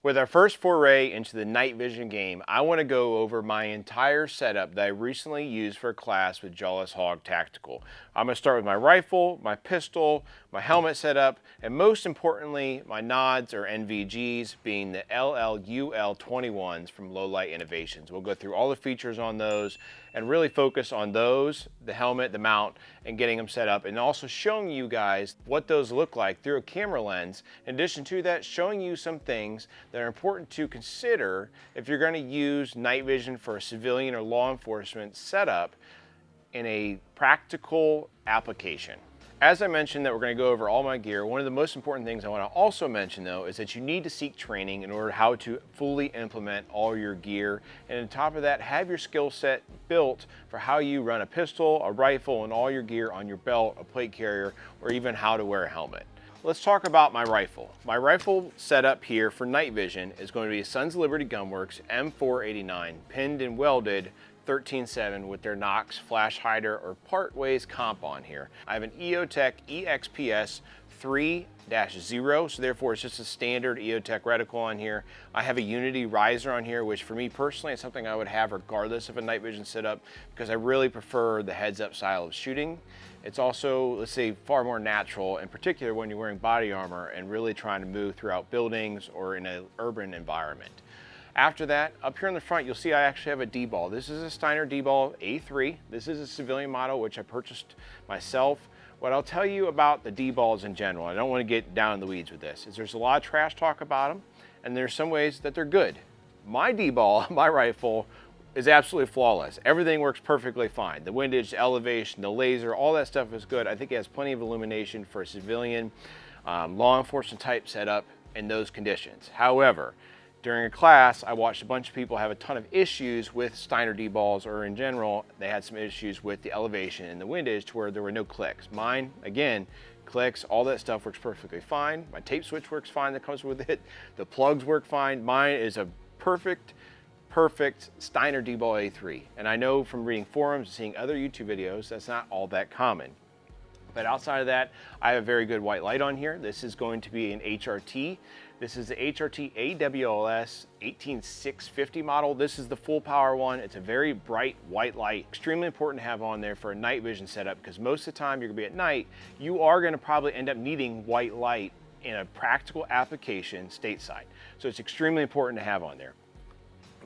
With our first foray into the night vision game, I want to go over my entire setup that I recently used for a class with JAWLS Hog Tactical. I'm going to start with my rifle, my pistol, my helmet setup, and most importantly, my nods or NVGs being the LLUL21s from Low Light Innovations. We'll go through all the features on those and really focus on those, the helmet, the mount, and getting them set up, and also showing you guys what those look like through a camera lens. In addition to that, showing you some things that are important to consider if you're going to use night vision for a civilian or law enforcement setup in a practical application. As I mentioned that we're going to go over all my gear, one of the most important things I want to also mention though is that you need to seek training in order how to fully implement all your gear, and on top of that, have your skill set built for how you run a pistol, a rifle, and all your gear on your belt, a plate carrier, or even how to wear a helmet. Let's talk about my rifle. My rifle setup here for night vision is going to be a Sons of Liberty Gunworks M489 pinned and welded 13.7 with their Knox flash hider or partways comp on here. I have an EOTech EXPS3-0, so therefore it's just a standard EOTech reticle on here. I have a Unity riser on here, which for me personally is something I would have regardless of a night vision setup because I really prefer the heads-up style of shooting. It's also, let's say, far more natural, in particular when you're wearing body armor and really trying to move throughout buildings or in an urban environment. After that, up here in the front, you'll see I actually have a DBal. This is a Steiner DBal A3. This is a civilian model, which I purchased myself. What I'll tell you about the DBals in general, I don't want to get down in the weeds with this, is there's a lot of trash talk about them, and there's some ways that they're good. My DBal, my rifle, is absolutely flawless. Everything works perfectly fine. The windage, the elevation, the laser, all that stuff is good. I think it has plenty of illumination for a civilian, law enforcement type setup in those conditions. However, during a class, I watched a bunch of people have a ton of issues with Steiner DBals, or in general, they had some issues with the elevation and the windage to where there were no clicks. Mine, again, clicks, all that stuff works perfectly fine. My tape switch works fine that comes with it. The plugs work fine. Mine is a perfect Steiner DBal A3. And I know from reading forums and seeing other YouTube videos, that's not all that common. But outside of that, I have a very good white light on here. This is going to be an HRT. This is the HRT AWLS 18650 model. This is the full power one. It's a very bright white light. Extremely important to have on there for a night vision setup because most of the time you're gonna be at night, you are gonna probably end up needing white light in a practical application stateside. So it's extremely important to have on there.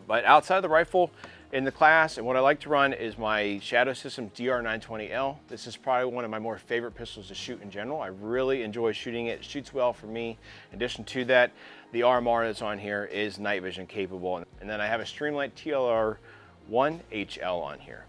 But outside of the rifle, in the class, and what I like to run is my Shadow Systems DR920L. This is probably one of my more favorite pistols to shoot in general. I really enjoy shooting it. It shoots well for me. In addition to that, the RMR that's on here is night vision capable. And then I have a Streamlight TLR1HL on here.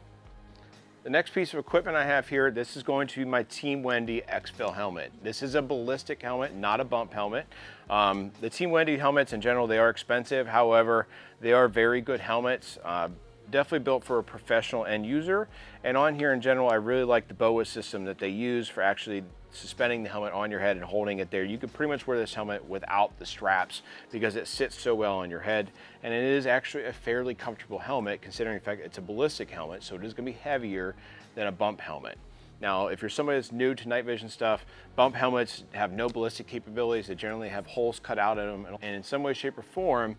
The next piece of equipment I have here, this is going to be my Team Wendy Exfil helmet. This is a ballistic helmet, not a bump helmet. The Team Wendy helmets in general, they are expensive. However, they are very good helmets. Definitely built for a professional end user. And on here in general, I really like the BOA system that they use for actually suspending the helmet on your head and holding it there. You can pretty much wear this helmet without the straps because it sits so well on your head. And it is actually a fairly comfortable helmet considering the fact it's a ballistic helmet, so it is gonna be heavier than a bump helmet. Now, if you're somebody that's new to night vision stuff, bump helmets have no ballistic capabilities. They generally have holes cut out of them. And in some way, shape, or form,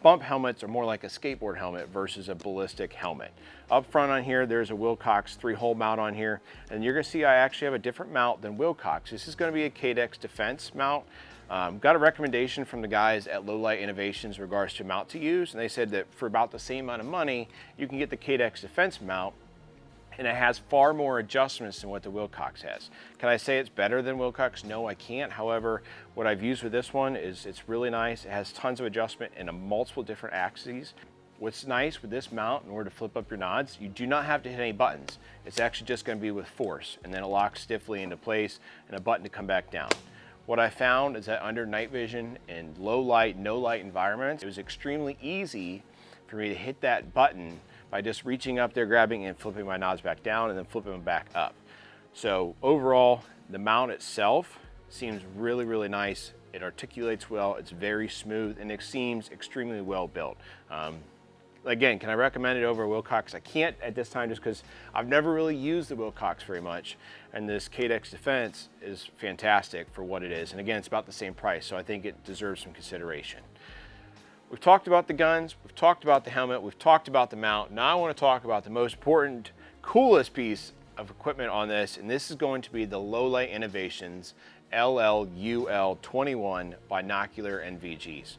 bump helmets are more like a skateboard helmet versus a ballistic helmet. Up front on here, there's a Wilcox 3-hole mount on here, and you're gonna see I actually have a different mount than Wilcox. This is gonna be a Cadex defense mount. Got a recommendation from the guys at Low Light Innovations in regards to mount to use, and they said that for about the same amount of money, you can get the Cadex defense mount, and it has far more adjustments than what the Wilcox has. Can I say it's better than Wilcox? No, I can't. However, what I've used with this one is it's really nice. It has tons of adjustment in multiple different axes. What's nice with this mount, in order to flip up your nods, you do not have to hit any buttons. It's actually just going to be with force, and then it locks stiffly into place and a button to come back down. What I found is that under night vision and low light, no light environments, it was extremely easy for me to hit that button by just reaching up there, grabbing and flipping my nods back down and then flipping them back up. So overall, the mount itself seems really, really nice. It articulates well, it's very smooth, and it seems extremely well built. Again, can I recommend it over Wilcox? I can't at this time just because I've never really used the Wilcox very much, and this Cadex Defense is fantastic for what it is. And again, it's about the same price, so I think it deserves some consideration. We've talked about the guns, we've talked about the helmet, we've talked about the mount. Now I want to talk about the most important, coolest piece of equipment on this, and this is going to be the Low Light Innovations LLUL21 binocular NVGs.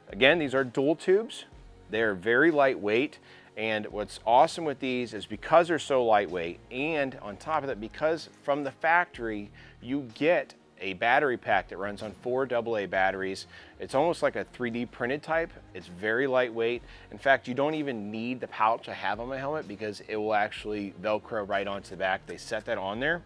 Again, these are dual tubes. They're very lightweight, and what's awesome with these is because they're so lightweight, and on top of that, because from the factory you get a battery pack that runs on 4 AA batteries. It's almost like a 3D printed type. It's very lightweight. In fact, you don't even need the pouch I have on my helmet because it will actually Velcro right onto the back. They set that on there.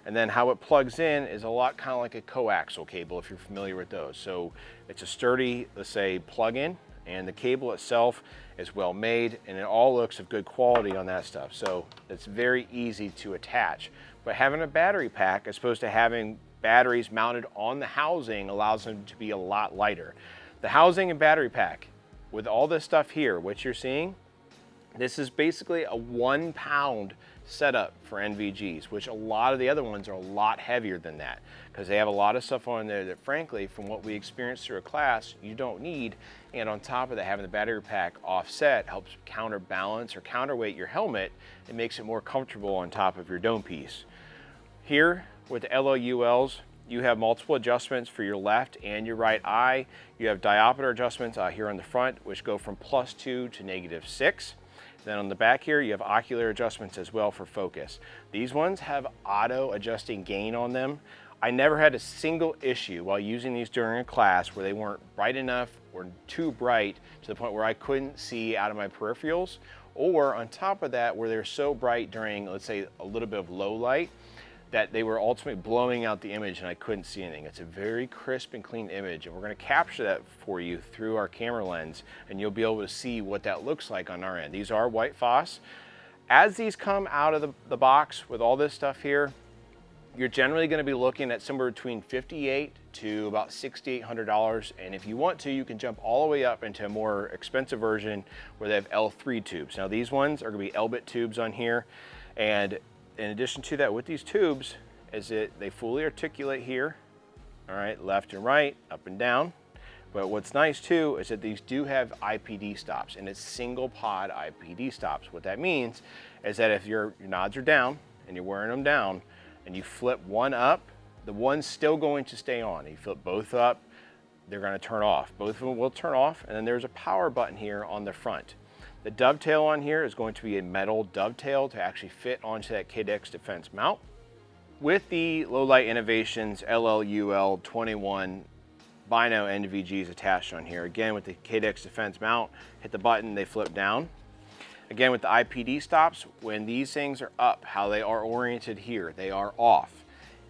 And then how it plugs in is a lot kind of like a coaxial cable, if you're familiar with those. So it's a sturdy, let's say, plug-in, and the cable itself is well made, and it all looks of good quality on that stuff. So it's very easy to attach. But having a battery pack as opposed to having batteries mounted on the housing allows them to be a lot lighter. The housing and battery pack, with all this stuff here, what you're seeing, this is basically a 1 pound setup for NVGs, which a lot of the other ones are a lot heavier than that because they have a lot of stuff on there that, frankly, from what we experienced through a class, you don't need. And on top of that, having the battery pack offset helps counterbalance or counterweight your helmet. It makes it more comfortable on top of your dome piece. Here with the LLULs, you have multiple adjustments for your left and your right eye. You have diopter adjustments here on the front, which go from +2 to -6. Then on the back here, you have ocular adjustments as well for focus. These ones have auto adjusting gain on them. I never had a single issue while using these during a class where they weren't bright enough or too bright to the point where I couldn't see out of my peripherals, or on top of that, where they're so bright during, let's say, a little bit of low light, that they were ultimately blowing out the image and I couldn't see anything. It's a very crisp and clean image, and we're gonna capture that for you through our camera lens, and you'll be able to see what that looks like on our end. These are white phos. As these come out of the box with all this stuff here, you're generally gonna be looking at somewhere between $58 to about $6,800, and if you want to, you can jump all the way up into a more expensive version where they have L3 tubes. Now these ones are gonna be L-bit tubes on here, and in addition to that, with these tubes, they fully articulate here, all right, left and right, up and down. But what's nice too is that these do have IPD stops, and it's single pod IPD stops. What that means is that if your nods are down and you're wearing them down and you flip one up, the one's still going to stay on. You flip both up, they're gonna turn off. Both of them will turn off, and then there's a power button here on the front. The dovetail on here is going to be a metal dovetail to actually fit onto that Cadex defense mount. With the Low Light Innovations LLUL21 Bino NVGs attached on here, again with the Cadex defense mount, hit the button, they flip down. Again with the IPD stops, when these things are up, how they are oriented here, they are off.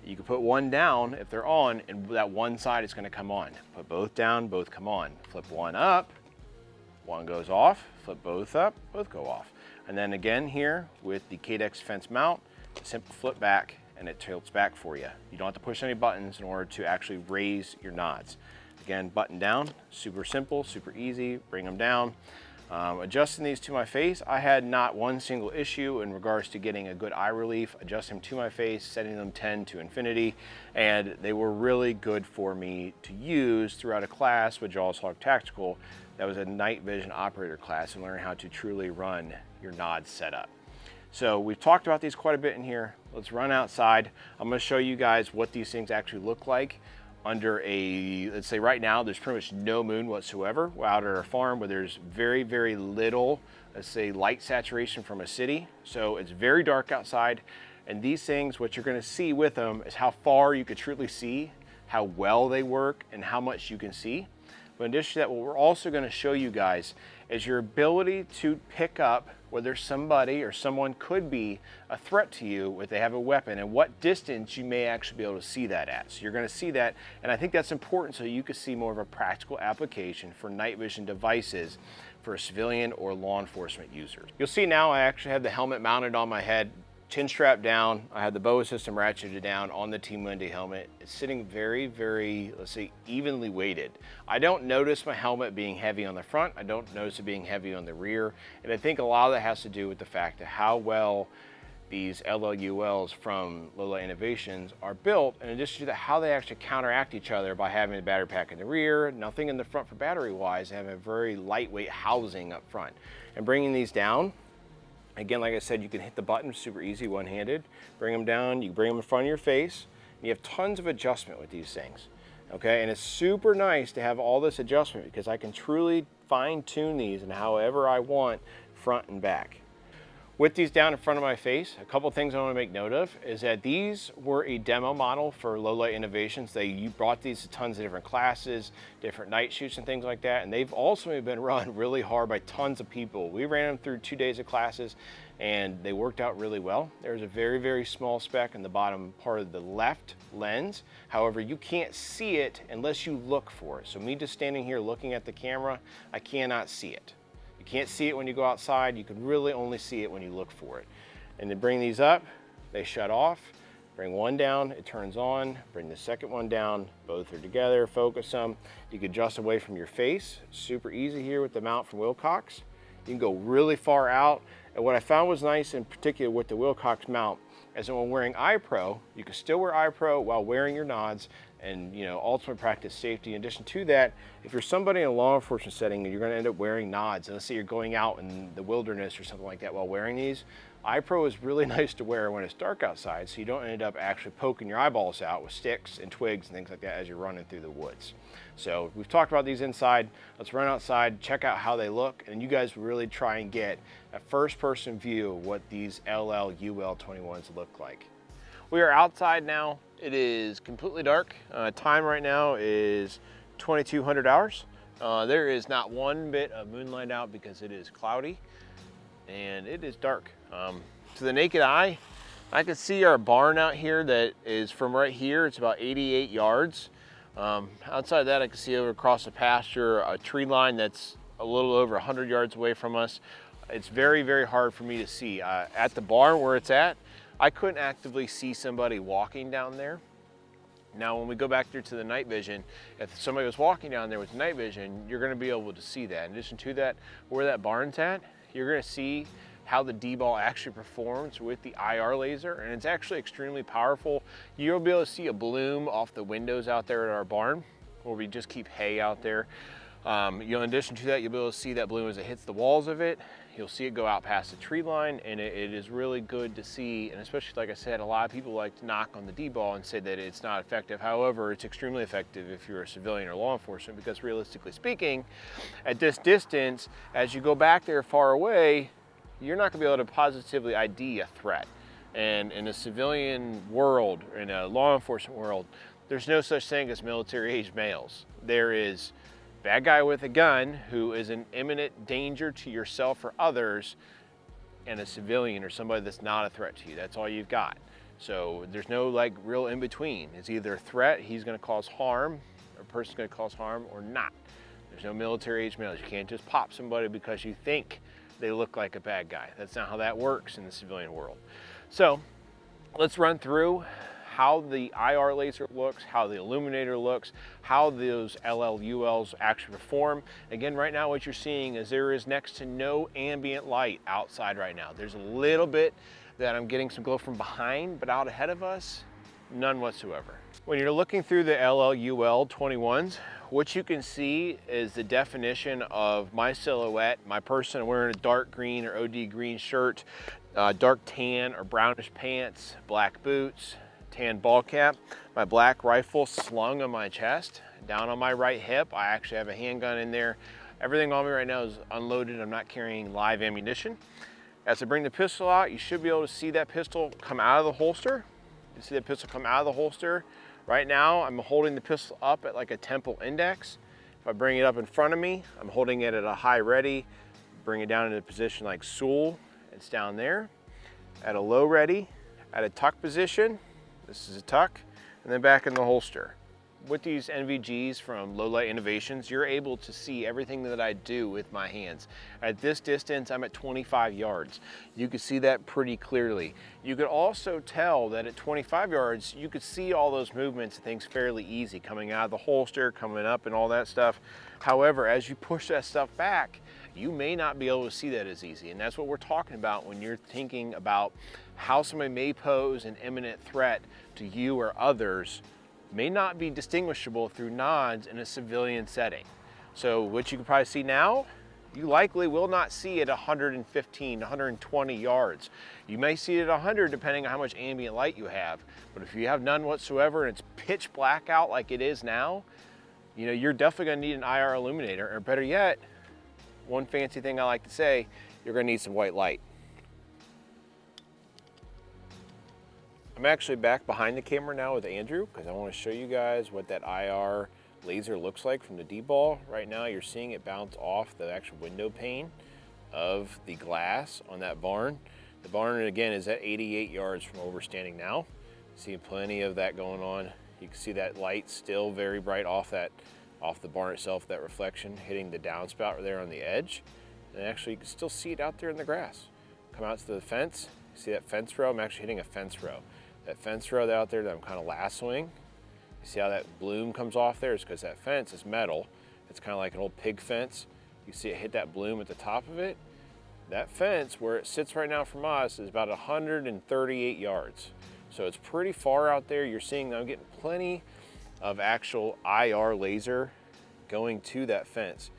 You can put one down if they're on, and that one side is going to come on. Put both down, both come on. Flip one up, one goes off. Flip both up, both go off. And then again here with the Cadex fence mount, simple flip back and it tilts back for you. You don't have to push any buttons in order to actually raise your nods. Again, button down, super simple, super easy, bring them down. Adjusting these to my face, I had not one single issue in regards to getting a good eye relief, adjusting them to my face, setting them 10 to infinity, and they were really good for me to use throughout a class with Jaws Hog Tactical. That was a night vision operator class, and learn how to truly run your nod setup. So we've talked about these quite a bit in here. Let's run outside. I'm gonna show you guys what these things actually look like under a, let's say right now, there's pretty much no moon whatsoever. We're out at our farm where there's very, very little, let's say, light saturation from a city. So it's very dark outside. And these things, what you're gonna see with them is how far you could truly see, how well they work, and how much you can see. But in addition to that, what we're also going to show you guys is your ability to pick up whether somebody or someone could be a threat to you if they have a weapon, and what distance you may actually be able to see that at. So you're going to see that, and I think that's important so you can see more of a practical application for night vision devices for a civilian or law enforcement users. You'll see now I actually have the helmet mounted on my head, chin strap down. I have the BOA system ratcheted down on the Team Wendy helmet. It's sitting very, very, let's say, evenly weighted. I don't notice my helmet being heavy on the front. I don't notice it being heavy on the rear. And I think a lot of that has to do with the fact of how well these LLULs from Low Light Innovations are built, in addition to that, how they actually counteract each other by having a battery pack in the rear, nothing in the front for battery wise, having a very lightweight housing up front. And bringing these down, again, like I said, you can hit the button super easy one-handed, bring them down, you bring them in front of your face, and you have tons of adjustment with these things. Okay, and it's super nice to have all this adjustment because I can truly fine-tune these and however I want, front and back. With these down in front of my face, a couple things I want to make note of is that these were a demo model for Low Light Innovations. You brought these to tons of different classes, different night shoots and things like that, and they've also been run really hard by tons of people. We ran them through 2 days of classes and they worked out really well. There's a very, very small speck in the bottom part of the left lens. However, you can't see it unless you look for it. So me just standing here looking at the camera, I cannot see it. You can't see it when you go outside. You can really only see it when you look for it. And to bring these up, they shut off. Bring one down, it turns on. Bring the second one down, both are together, focus them. You can adjust away from your face. Super easy here with the mount from Wilcox. You can go really far out. And what I found was nice in particular with the Wilcox mount is that when wearing iPro, you can still wear iPro while wearing your nods and, you know, ultimate practice safety. In addition to that, if you're somebody in a law enforcement setting and you're going to end up wearing nods, and let's say you're going out in the wilderness or something like that while wearing these, iPro is really nice to wear when it's dark outside so you don't end up actually poking your eyeballs out with sticks and twigs and things like that as you're running through the woods. So we've talked about these inside. Let's run outside, check out how they look, and you guys really try and get a first-person view of what these LLUL21s look like. We are outside now. It is completely dark. Time right now is 2200 hours. There is not one bit of moonlight out because it is cloudy and it is dark. To the naked eye, I can see our barn out here that is from right here. It's about 88 yards. Outside that, I can see over across the pasture a tree line that's a little over 100 yards away from us. It's very, very hard for me to see. At the barn where it's at, I couldn't actively see somebody walking down there. Now, when we go back there to the night vision, if somebody was walking down there with night vision, you're gonna be able to see that. In addition to that, where that barn's at, you're gonna see how the DBal actually performs with the IR laser, and it's actually extremely powerful. You'll be able to see a bloom off the windows out there at our barn, where we just keep hay out there. In addition to that, you'll be able to see that bloom as it hits the walls of it. You'll see it go out past the tree line, and it is really good to see. And especially, like I said, a lot of people like to knock on the DBal and say that it's not effective. However, it's extremely effective if you're a civilian or law enforcement, because realistically speaking, at this distance, as you go back there far away, you're not gonna be able to positively ID a threat. And in a civilian world, in a law enforcement world, there's no such thing as military-age males. There is bad guy with a gun who is an imminent danger to yourself or others, and a civilian or somebody that's not a threat to you. That's all you've got. So there's no like real in between. It's either a threat, he's gonna cause harm, or a person's gonna cause harm, or not. There's no military age males. You can't just pop somebody because you think they look like a bad guy. That's not how that works in the civilian world. So let's run through how the IR laser looks, how the illuminator looks, how those LLULs actually perform. Again, right now what you're seeing is there is next to no ambient light outside right now. There's a little bit that I'm getting some glow from behind, but out ahead of us, none whatsoever. When you're looking through the LLUL21s, what you can see is the definition of my silhouette, my person wearing a dark green or OD green shirt, dark tan or brownish pants, black boots, tan ball cap, my black rifle slung on my chest, down on my right hip. I actually have a handgun in there. Everything on me right now is unloaded. I'm not carrying live ammunition. As I bring the pistol out, you should be able to see that pistol come out of the holster. You see that pistol come out of the holster. Right now, I'm holding the pistol up at like a temple index. If I bring it up in front of me, I'm holding it at a high ready. Bring it down into a position like Sewell, it's down there. At a low ready, at a tuck position, this is a tuck, and then back in the holster. With these NVGs from Low Light Innovations, you're able to see everything that I do with my hands. At this distance, I'm at 25 yards. You can see that pretty clearly. You could also tell that at 25 yards, you could see all those movements and things fairly easy, coming out of the holster, coming up and all that stuff. However, as you push that stuff back, you may not be able to see that as easy. And that's what we're talking about when you're thinking about how somebody may pose an imminent threat to you or others may not be distinguishable through nods in a civilian setting. So what you can probably see now, you likely will not see at 115, 120 yards. You may see it at 100 depending on how much ambient light you have. But if you have none whatsoever and it's pitch black out like it is now, you know, you're definitely gonna need an IR illuminator, or better yet, one fancy thing I like to say, you're gonna need some white light. I'm actually back behind the camera now with Andrew because I want to show you guys what that IR laser looks like from the DBal. Right now you're seeing it bounce off the actual window pane of the glass on that barn. The barn again is at 88 yards from where we're standing now. See plenty of that going on. You can see that light still very bright off the barn itself, that reflection hitting the downspout right there on the edge. And actually you can still see it out there in the grass. Come out to the fence, see that fence row? I'm actually hitting a fence row. That fence row out there that I'm kind of lassoing, you see how that bloom comes off there? It's because that fence is metal. It's kind of like an old pig fence. You see it hit that bloom at the top of it. That fence, where it sits right now from us, is about 138 yards. So it's pretty far out there. You're seeing I'm getting plenty of actual IR laser going to that fence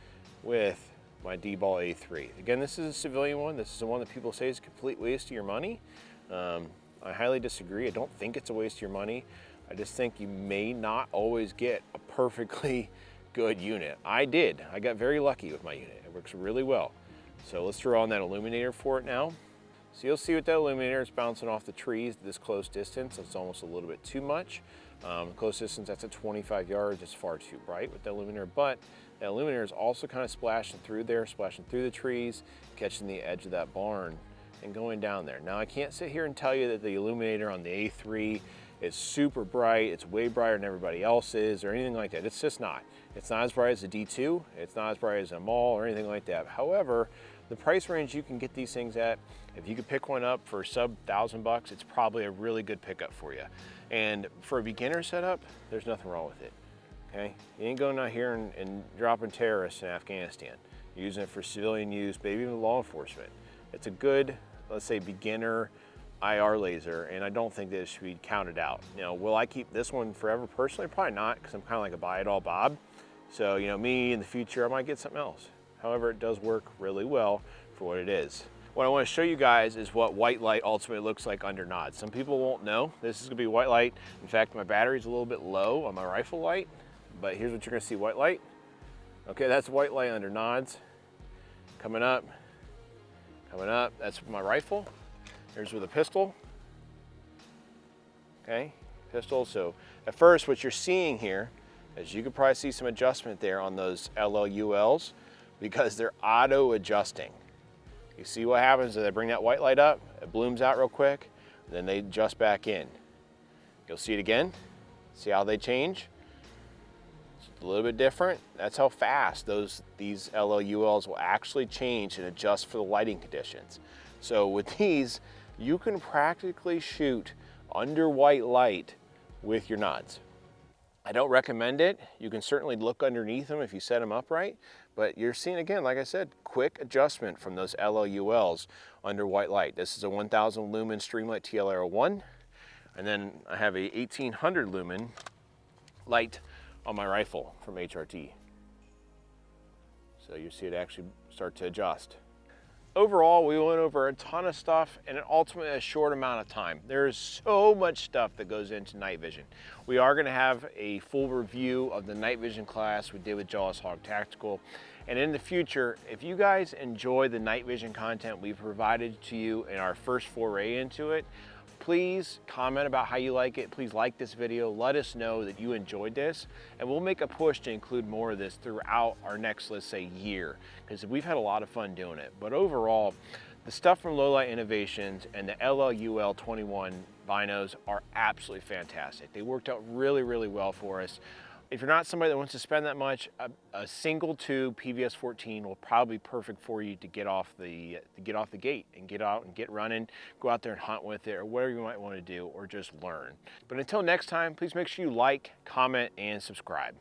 with my DBal A3. Again, this is a civilian one. This is the one that people say is a complete waste of your money. I highly disagree. I don't think it's a waste of your money. I just think you may not always get a perfectly good unit. I did. I got very lucky with my unit. It works really well. So let's throw on that illuminator for it now. So you'll see with that illuminator, it's bouncing off the trees this close distance. It's almost a little bit too much. Close distance, that's at 25 yards. It's far too bright with that illuminator, but that illuminator is also kind of splashing through there, splashing through the trees, catching the edge of that barn and going down there. Now I can't sit here and tell you that the illuminator on the A3 is super bright, it's way brighter than everybody else's or anything like that. It's just not. It's not as bright as a D2, it's not as bright as a mall or anything like that. However, the price range you can get these things at, if you could pick one up for sub $1,000, it's probably a really good pickup for you. And for a beginner setup, there's nothing wrong with it, okay? You ain't going out here and dropping terrorists in Afghanistan. You're using it for civilian use, maybe even law enforcement. It's a good, let's say, beginner IR laser, and I don't think that it should be counted out. You know, will I keep this one forever personally? Probably not, because I'm kind of like a buy-it-all Bob. So, you know, me in the future, I might get something else. However, it does work really well for what it is. What I want to show you guys is what white light ultimately looks like under nods. Some people won't know. This is going to be white light. In fact, my battery's a little bit low on my rifle light, but here's what you're going to see, white light. Okay, that's white light under nods. Coming up, that's my rifle. Here's with a pistol. Okay, pistol. So at first, what you're seeing here is you could probably see some adjustment there on those LLULs because they're auto adjusting. You see what happens as I bring that white light up, it blooms out real quick, then they adjust back in. You'll see it again, see how they change? It's a little bit different. That's how fast these LLULs will actually change and adjust for the lighting conditions. So with these, you can practically shoot under white light with your nods. I don't recommend it. You can certainly look underneath them if you set them up right, but you're seeing, again, like I said, quick adjustment from those LLULs under white light. This is a 1000 lumen Streamlight TLR1, and then I have a 1800 lumen light on my rifle from HRT. So you see it actually start to adjust. Overall, we went over a ton of stuff in ultimately a short amount of time. There's so much stuff that goes into night vision. We are going to have a full review of the night vision class we did with Jaws Hog Tactical. And in the future, if you guys enjoy the night vision content we've provided to you in our first foray into it, please comment about how you like it. Please like this video. Let us know that you enjoyed this, and we'll make a push to include more of this throughout our next, let's say, year, because we've had a lot of fun doing it. But overall, the stuff from Low Light Innovations and the LLUL 21 binos are absolutely fantastic. They worked out really, really well for us. If you're not somebody that wants to spend that much, a single tube PVS 14 will probably be perfect for you to get off the gate and get out and get running, go out there and hunt with it, or whatever you might want to do, or just learn. But until next time, please make sure you like, comment, and subscribe.